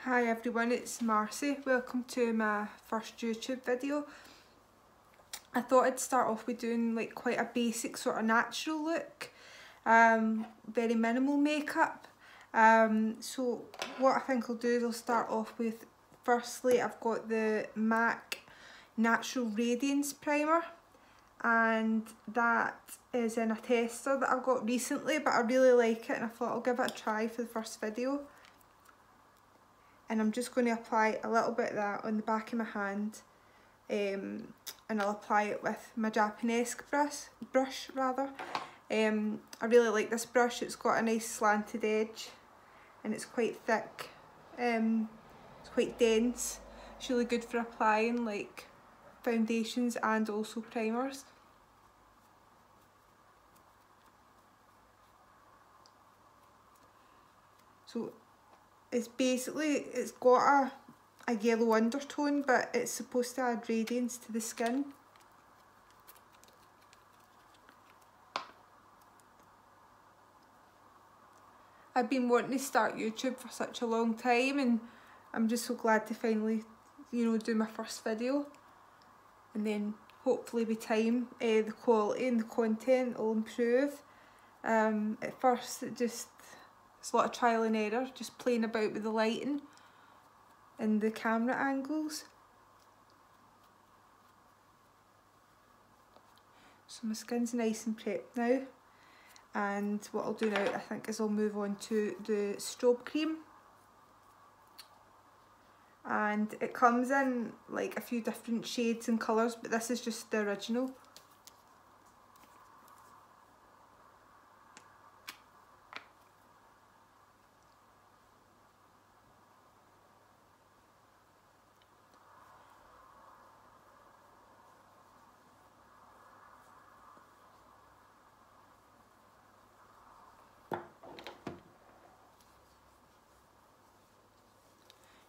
Hi everyone, it's Marcy. Welcome to my first YouTube video. I thought I'd start off with doing like quite a basic sort of natural look, very minimal makeup. So what I think I'll do is I'll start off with, firstly I've got the MAC Natural Radiance Primer, and that is in a tester that I've got recently, but I really like it and I thought I'll give it a try for the first video. And I'm just going to apply a little bit of that on the back of my hand, and I'll apply it with my Japonesque brush. I really like this brush. It's got a nice slanted edge and it's quite thick, it's quite dense. It's really good for applying like foundations and also primers. So it's got a yellow undertone, but it's supposed to add radiance to the skin. I've been wanting to start YouTube for such a long time, and I'm just so glad to finally, do my first video. And then hopefully with time, the quality and the content will improve. At first it's a lot of trial and error, just playing about with the lighting and the camera angles. So my skin's nice and prepped now, and what I'll do now I think is I'll move on to the Strobe Cream, and it comes in like a few different shades and colours, but this is just the original.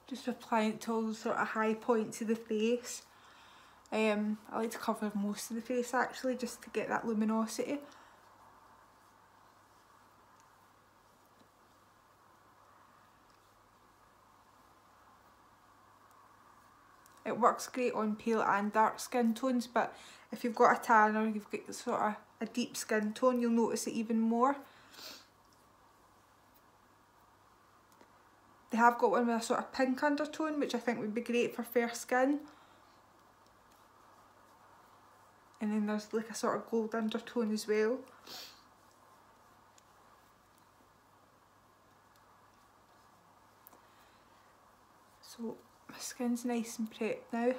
Just applying it to all those sort of high points of the face. I like to cover most of the face actually, just to get that luminosity. It works great on pale and dark skin tones, but if you've got a tan or you've got sort of a deep skin tone, you'll notice it even more. They have got one with a sort of pink undertone, which I think would be great for fair skin. And then there's like a sort of gold undertone as well. So my skin's nice and prepped now.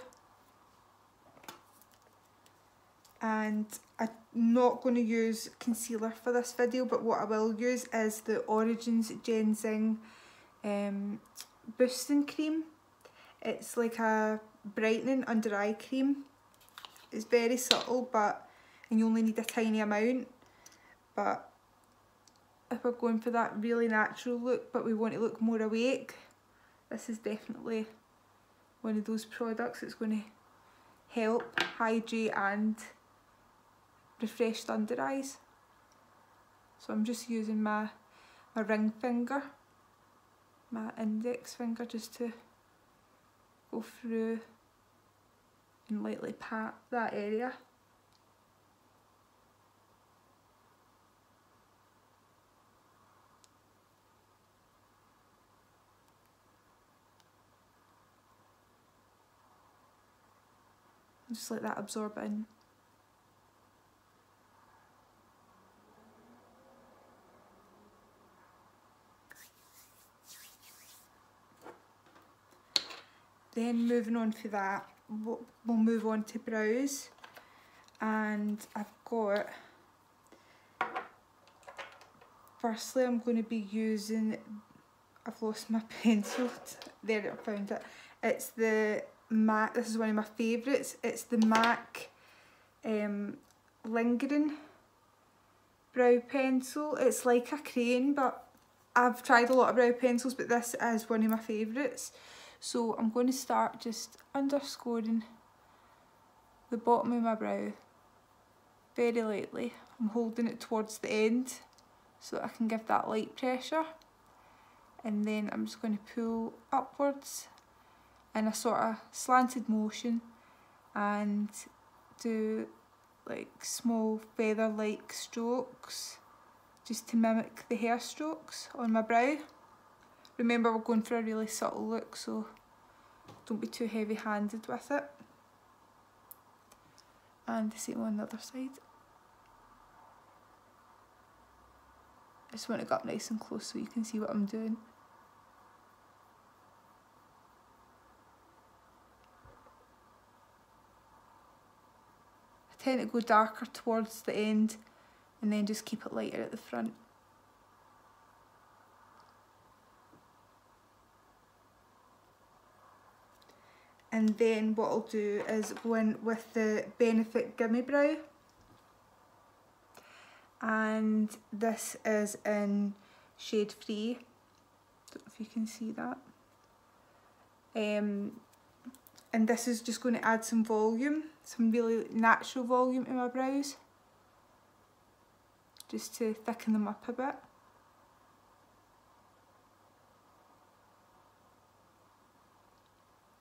And I'm not going to use concealer for this video, but what I will use is the Origins Ginseng boosting cream. It's like a brightening under eye cream. It's very subtle, and you only need a tiny amount. But if we're going for that really natural look but we want to look more awake, this is definitely one of those products that's going to help hydrate and refresh the under eyes. So I'm just using my ring finger, my index finger, just to go through and lightly pat that area. And just let that absorb in. Then moving on for that, we'll move on to brows, and firstly I'm going to be using, I've lost my pencil, there I found it, it's the MAC, this is one of my favourites, it's the MAC Lingering Brow Pencil. It's like a Crayon, but I've tried a lot of brow pencils, but this is one of my favourites. So I'm going to start just underscoring the bottom of my brow very lightly. I'm holding it towards the end so that I can give that light pressure. and then I'm just going to pull upwards in a sort of slanted motion and do like small feather-like strokes just to mimic the hair strokes on my brow. Remember, we're going for a really subtle look, so don't be too heavy-handed with it. And the same on the other side. I just want to go up nice and close so you can see what I'm doing. I tend to go darker towards the end and then just keep it lighter at the front. And then what I'll do is go in with the Benefit Gimme Brow. And this is in shade Free. Don't know if you can see that. And this is just going to add some volume, some really natural volume to my brows, just to thicken them up a bit.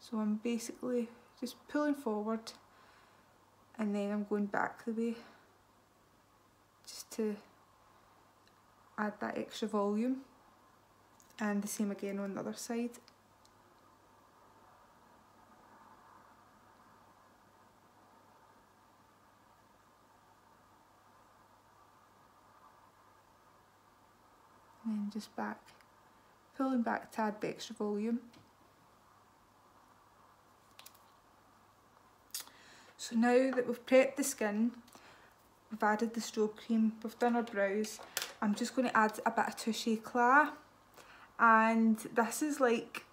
So I'm basically just pulling forward and then I'm going back the way just to add that extra volume, and the same again on the other side. And then just back, pulling back to add the extra volume. So now that we've prepped the skin, we've added the Strobe Cream, we've done our brows, I'm just going to add a bit of Touché Eclat. And this is like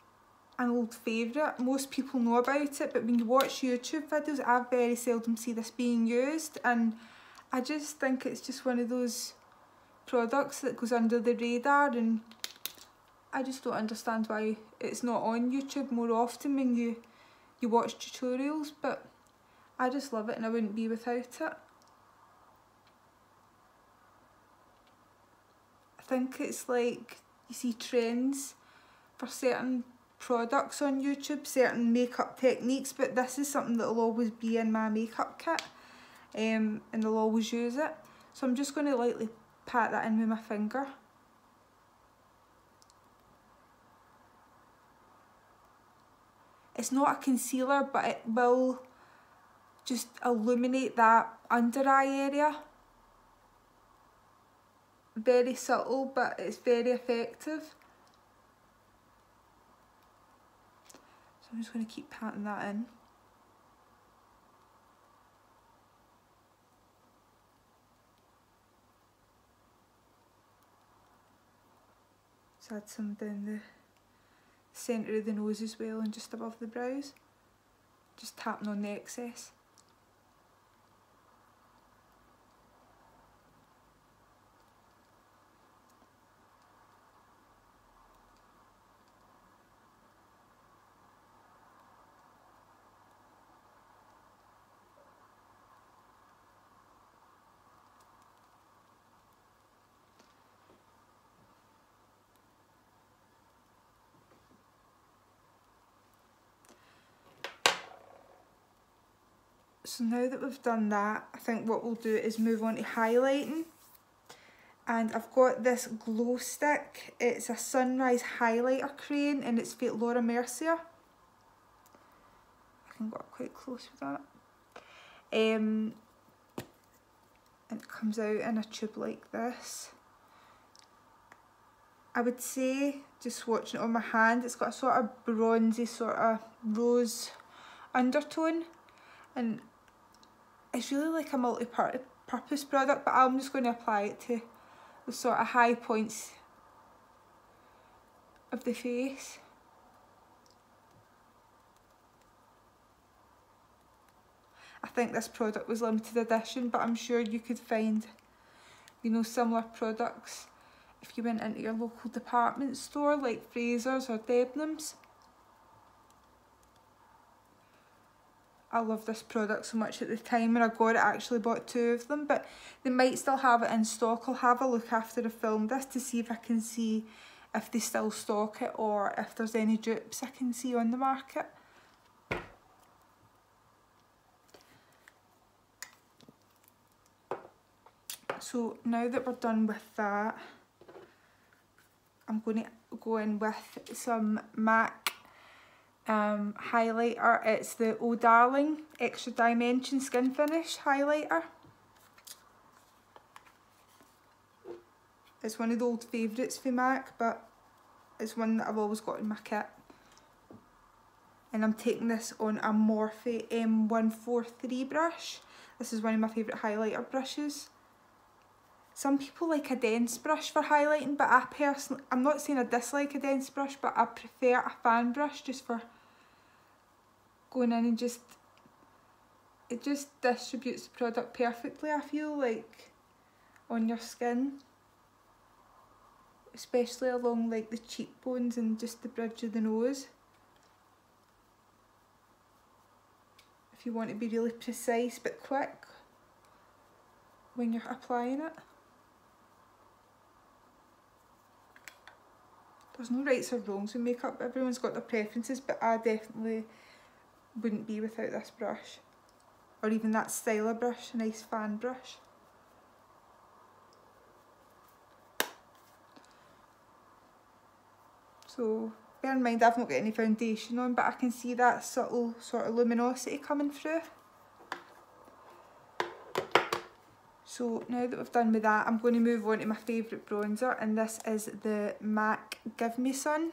an old favourite, most people know about it, but when you watch YouTube videos, I very seldom see this being used, and I just think it's just one of those products that goes under the radar, and I just don't understand why it's not on YouTube more often when you watch tutorials, but I just love it and I wouldn't be without it. I think it's like you see trends for certain products on YouTube, certain makeup techniques, but this is something that will always be in my makeup kit, and I'll always use it. So I'm just going to lightly pat that in with my finger. It's not a concealer, but it will just illuminate that under eye area. Very subtle, but it's very effective. So I'm just going to keep patting that in. Just add some down the centre of the nose as well and just above the brows. Just tapping on the excess. So now that we've done that, I think what we'll do is move on to highlighting. And I've got this glow stick. It's a Sunrise Highlighter Crayon and it's Laura Mercier. I can go up quite close with that. And it comes out in a tube like this. I would say, just watching it on my hand, it's got a sort of bronzy, sort of rose undertone. And it's really like a multi-purpose product, but I'm just going to apply it to the sort of high points of the face. I think this product was limited edition, but I'm sure you could find, you know, similar products if you went into your local department store like Fraser's or Debenhams. I love this product so much. At the time when I got it, I actually bought 2 of them, but they might still have it in stock. I'll have a look after I film this to see if I can see if they still stock it or if there's any dupes I can see on the market. So now that we're done with that, I'm going to go in with some MAC highlighter. It's the Oh Darling Extra Dimension Skin Finish highlighter. It's one of the old favourites for MAC, but it's one that I've always got in my kit. And I'm taking this on a Morphe M143 brush. This is one of my favourite highlighter brushes. Some people like a dense brush for highlighting, but I personally, I'm not saying I dislike a dense brush, but I prefer a fan brush just for going in and just, it just distributes the product perfectly, I feel like, on your skin. Especially along like the cheekbones and just the bridge of the nose. If you want to be really precise but quick when you're applying it. There's no rights or wrongs with makeup, everyone's got their preferences, but I definitely wouldn't be without this brush. Or even that styler brush, a nice fan brush. So bear in mind I've not got any foundation on, but I can see that subtle sort of luminosity coming through. So now that we've done with that, I'm going to move on to my favourite bronzer, and this is the MAC Gimme Sun.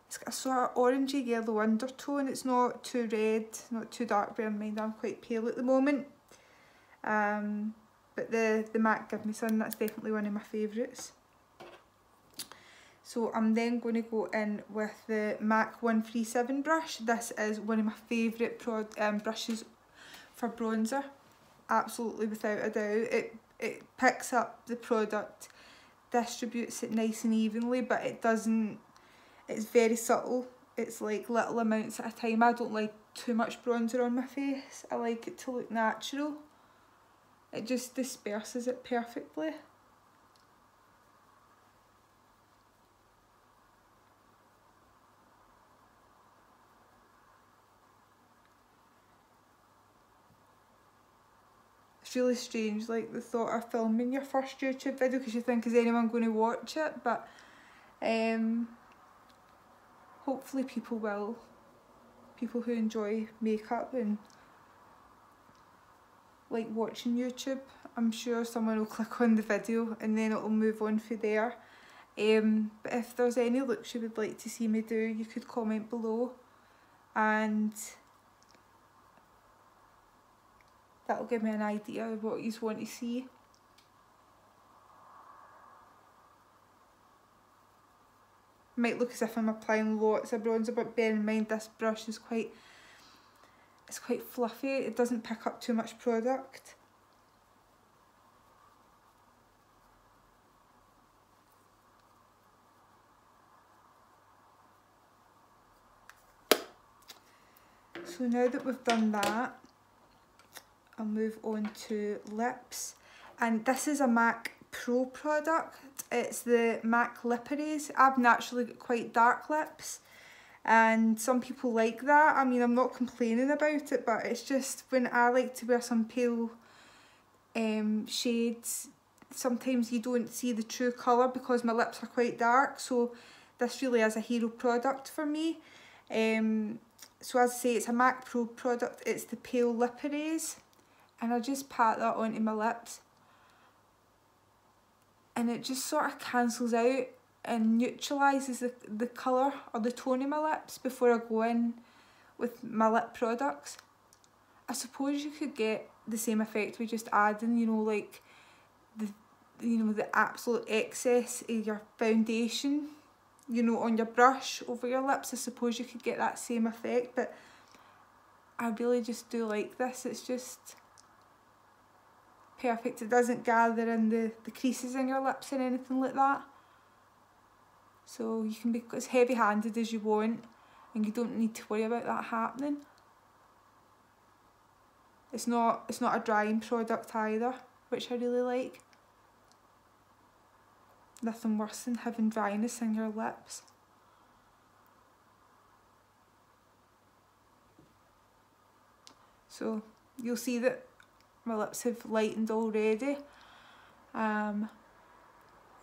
It's got a sort of orangey yellow undertone. It's not too red, not too dark. Bear in mind I'm quite pale at the moment. But the MAC Gimme Sun, that's definitely one of my favourites. So I'm then going to go in with the MAC 137 brush. This is one of my favourite brushes for bronzer, absolutely without a doubt. It picks up the product, distributes it nice and evenly, but it doesn't, it's very subtle. It's like little amounts at a time. I don't like too much bronzer on my face. I like it to look natural. It just disperses it perfectly. It's really strange, like the thought of filming your first YouTube video, because you think, is anyone going to watch it? But hopefully people will. People who enjoy makeup and like watching YouTube, I'm sure someone will click on the video and then it'll move on from there. But if there's any looks you would like to see me do, you could comment below, and that'll give me an idea of what you want to see. Might look as if I'm applying lots of bronzer, but bear in mind this brush is quite fluffy. It doesn't pick up too much product. So now that we've done that, I'll move on to lips, and this is a MAC Pro product. It's the MAC Lip Erase. I've naturally got quite dark lips, and some people like that. I mean, I'm not complaining about it, but it's just when I like to wear some pale shades, sometimes you don't see the true colour because my lips are quite dark, so this really is a hero product for me. So as I say, it's a MAC Pro product. It's the Pale Lip Erase, and I just pat that onto my lips, and it just sort of cancels out and neutralises the colour or the tone of my lips before I go in with my lip products. I suppose you could get the same effect with just adding, you know, like the absolute excess of your foundation, you know, on your brush over your lips. I suppose you could get that same effect, but I really just do like this. It's just perfect. It doesn't gather in the creases in your lips or anything like that. So you can be as heavy-handed as you want, and you don't need to worry about that happening. It's not a drying product either, which I really like. nothing worse than having dryness in your lips. So you'll see that my lips have lightened already.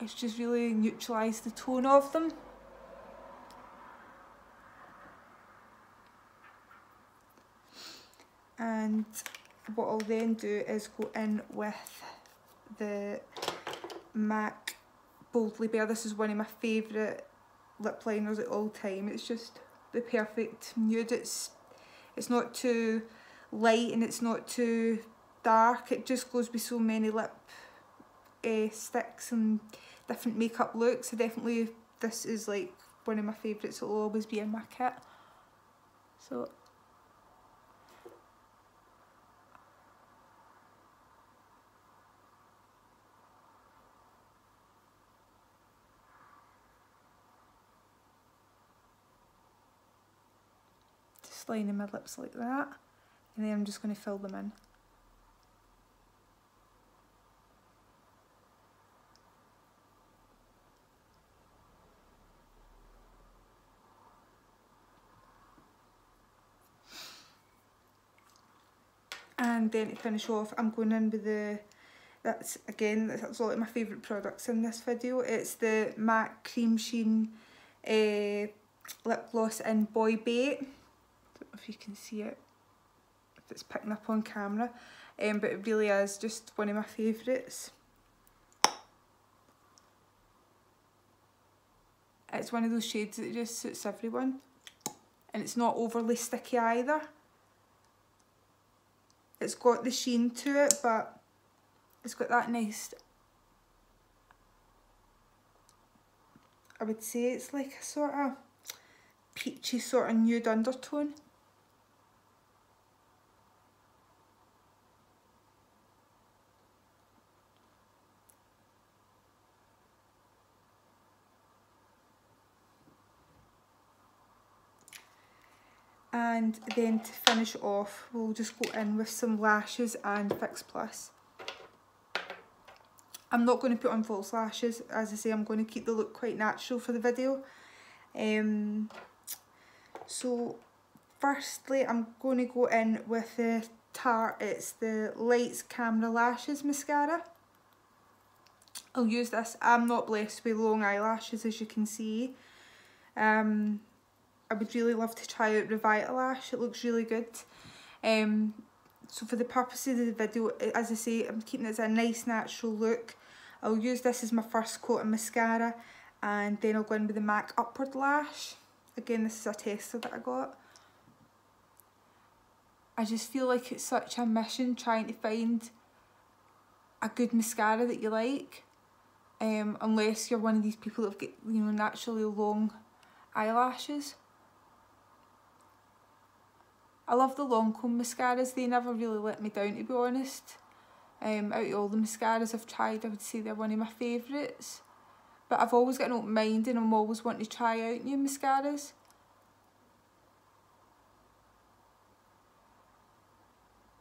It's just really neutralised the tone of them. And what I'll then do is go in with the MAC Boldly Bare. This is one of my favourite lip liners at all time. It's just the perfect nude. It's not too light and it's not too dark. It just goes with so many lip sticks and different makeup looks. So definitely this is like one of my favourites. It'll always be in my kit. So just lining my lips like that, and then I'm just going to fill them in. And then to finish off, I'm going in with the, that's all of my favourite products in this video. It's the MAC Cream Sheen lip gloss in Boy Bait. Don't know if you can see it, if it's picking up on camera, but it really is just one of my favourites. It's one of those shades that just suits everyone, and it's not overly sticky either. It's got the sheen to it, but it's got that nice, I would say it's like a sort of peachy sort of nude undertone. And then to finish off, we'll just go in with some lashes and Fix Plus. I'm not going to put on false lashes. As I say, I'm going to keep the look quite natural for the video. So firstly, I'm going to go in with the Tarte. It's the Lights Camera Lashes mascara. I'll use this. I'm not blessed with long eyelashes, as you can see. I would really love to try out Revitalash. It looks really good. So for the purposes of the video, as I say, I'm keeping it as a nice natural look. I'll use this as my first coat of mascara, and then I'll go in with the MAC Upward Lash. Again, this is a tester that I got. I just feel like it's such a mission trying to find a good mascara that you like, unless you're one of these people that have got, you know, naturally long eyelashes. I love the Lancome mascaras. They never really let me down, to be honest. Out of all the mascaras I've tried, I would say they're one of my favourites. But I've always got an open mind and I'm always wanting to try out new mascaras.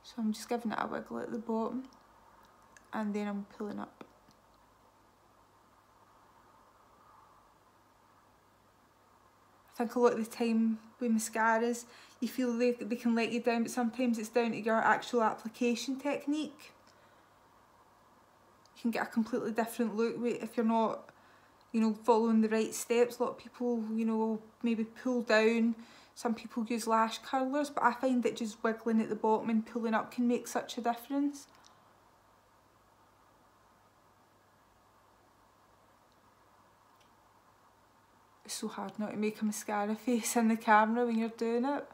So I'm just giving it a wiggle at the bottom, and then I'm pulling up. I think a lot of the time with mascaras, you feel they can let you down, but sometimes it's down to your actual application technique. You can get a completely different look if you're not, you know, following the right steps. A lot of people, you know, maybe pull down. Some people use lash curlers, but I find that just wiggling at the bottom and pulling up can make such a difference. It's so hard not to make a mascara face in the camera when you're doing it.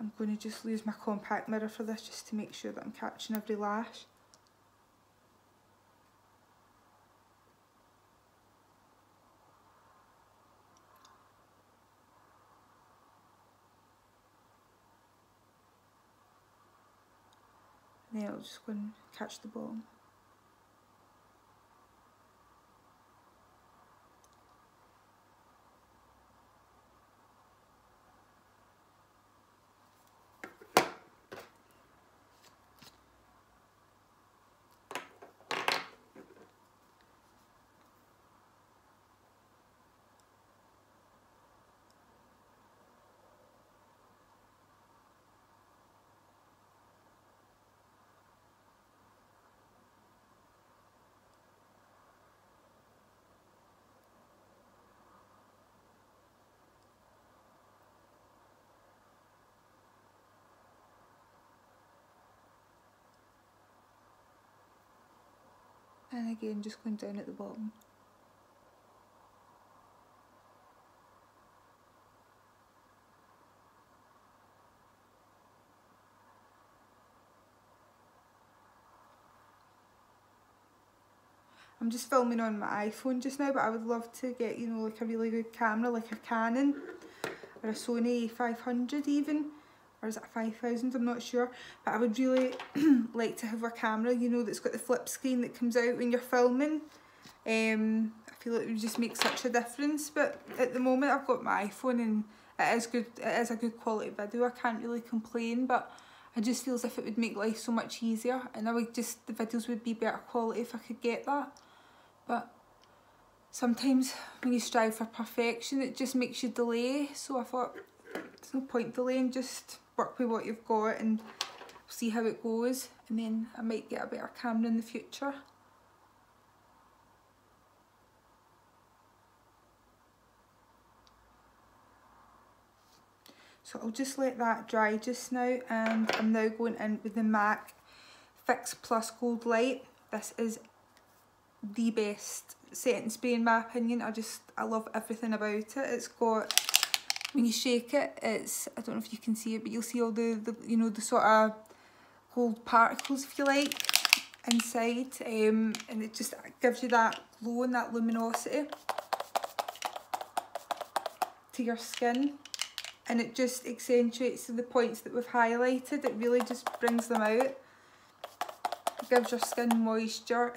I'm going to just use my compact mirror for this just to make sure that I'm catching every lash. And then I'll just go and catch the bottom. And again, just going down at the bottom. I'm just filming on my iPhone just now, but I would love to get, you know, like a really good camera, like a Canon or a Sony A500 even, or is it a 5000, I'm not sure. But I would really like to have a camera, you know, that's got the flip screen that comes out when you're filming. I feel like it would just make such a difference, but at the moment I've got my iPhone and it is good, it is a good quality video, I can't really complain, but I just feel as if it would make life so much easier, and I would just, the videos would be better quality if I could get that. But sometimes when you strive for perfection, it just makes you delay. So I thought there's no point delaying, just work with what you've got and see how it goes, and then I might get a better camera in the future. So I'll just let that dry just now, and I'm now going in with the MAC Fix Gold Lite. This is the best setting spray in my opinion. I love everything about it. It's got, when you shake it, it's, I don't know if you can see it, but you'll see all the you know, the sort of gold particles, if you like, inside, and it just gives you that glow and that luminosity to your skin, and it just accentuates the points that we've highlighted. It really just brings them out. It gives your skin moisture.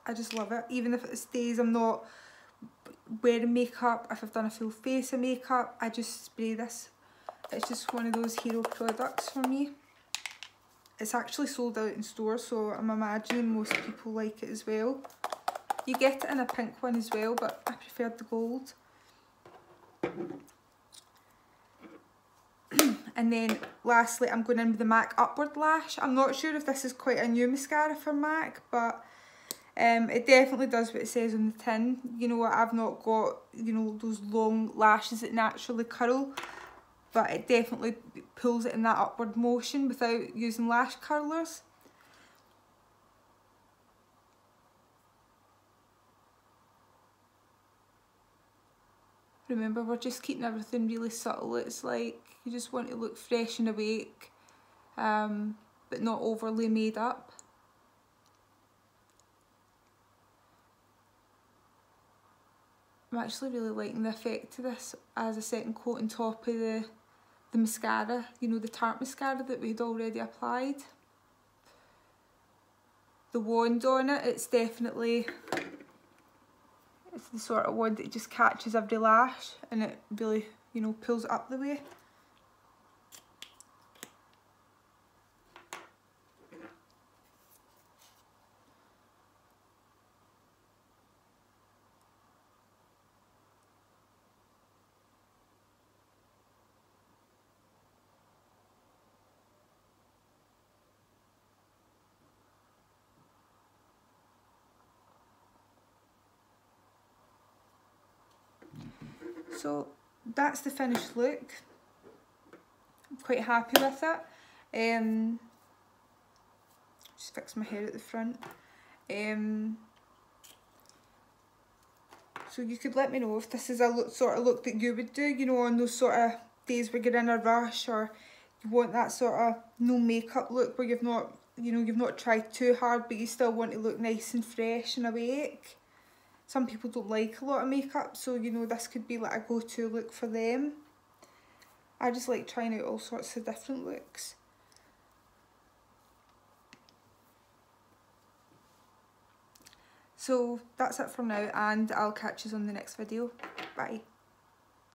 I just love it. Even if it's days I'm not wearing makeup, if I've done a full face of makeup, I just spray this. It's just one of those hero products for me. It's actually sold out in stores, so I'm imagining most people like it as well. You get it in a pink one as well, but I preferred the gold. And then lastly, I'm going in with the MAC Upward Lash. I'm not sure if this is quite a new mascara for MAC, but it definitely does what it says on the tin. You know, I've not got, you know, those long lashes that naturally curl, but it definitely pulls it in that upward motion without using lash curlers. Remember, we're just keeping everything really subtle. It's like you just want to look fresh and awake, but not overly made up. I'm actually really liking the effect of this as a second coat on top of the mascara, you know, the Tarte mascara that we'd already applied. The wand on it, it's definitely, it's the sort of wand that just catches every lash and it really, you know, pulls it up the way. So that's the finished look. I'm quite happy with it. Just fix my hair at the front. So you could let me know if this is a sort of look that you would do, you know, on those sort of days where you're in a rush, or you want that sort of no makeup look where you've not, you know, you've not tried too hard but you still want to look nice and fresh and awake. Some people don't like a lot of makeup, so you know, this could be like a go-to look for them. I just like trying out all sorts of different looks. So that's it for now, and I'll catch you on the next video. Bye.